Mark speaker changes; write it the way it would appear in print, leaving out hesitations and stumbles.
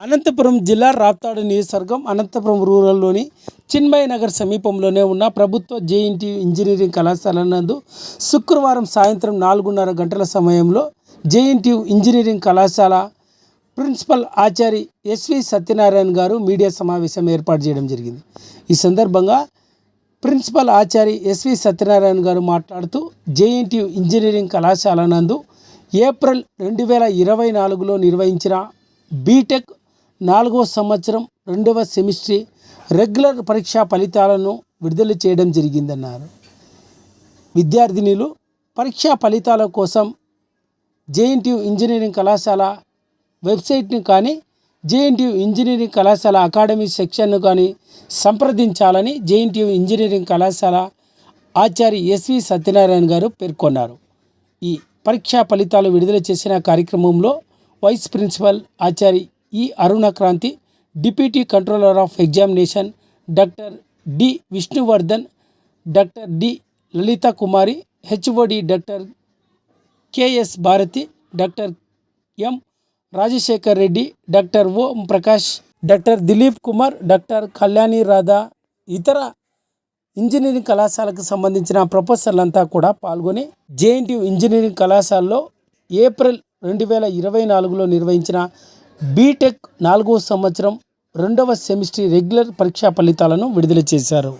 Speaker 1: అనంతపురం జిల్లా రాప్తాడు నియోజకవర్గం అనంతపురం రూరల్లోని చిన్మయ నగర్ సమీపంలోనే ఉన్న ప్రభుత్వ జేఎన్టీయూ ఇంజనీరింగ్ కళాశాల నందు శుక్రవారం సాయంత్రం 4:30 గంటల సమయంలో జేఎన్టీయూ ఇంజనీరింగ్ కళాశాల ప్రిన్సిపల్ ఆచారి ఎస్వి సత్యనారాయణ గారు మీడియా సమావేశం ఏర్పాటు చేయడం జరిగింది. ఈ సందర్భంగా ప్రిన్సిపల్ ఆచారి ఎస్వి సత్యనారాయణ గారు మాట్లాడుతూ జేఎన్టీయూ ఇంజనీరింగ్ కళాశాల నందు ఏప్రిల్ 2024లో నిర్వహించిన బీటెక్ 4వ సంవత్సరం 2వ సెమిస్టర్ రెగ్యులర్ పరీక్షా ఫలితాలను విడుదల చేయడం జరిగిందన్నారు. విద్యార్థినులు పరీక్షా ఫలితాల కోసం జేఎన్టీయూ ఇంజనీరింగ్ కళాశాల వెబ్సైట్ని కానీ జేఎన్టీయూ ఇంజనీరింగ్ కళాశాల అకాడమీ సెక్షన్ను కానీ సంప్రదించాలని జేఎన్టీయూ ఇంజనీరింగ్ కళాశాల ఆచార్య ఎస్వి సత్యనారాయణ గారు పేర్కొన్నారు. ఈ పరీక్షా ఫలితాలు విడుదల చేసిన కార్యక్రమంలో వైస్ ప్రిన్సిపల్ ఆచార్య E Arunakranthi, deputy controller of examination doctor D Vishnuvardhan, doctor D Lalitha Kumari, HOD doctor KS Bharathi, doctor M Rajasekhar Reddy, doctor Om Prakash, doctor Dileep Kumar, doctor Kalyani Radha, ఇతర ఇంజనీరింగ్ కళాశాలకు సంబంధించిన ప్రొఫెసర్లంతా కూడా పాల్గొని జేఎన్టీయూ ఇంజనీరింగ్ కళాశాలలో ఏప్రిల్ 2024లో నిర్వహించిన బీటెక్ 4వ సంవత్సరం 2వ సెమిస్టర్ రెగ్యులర్ పరీక్షా ఫలితాలను విడుదల చేశారు.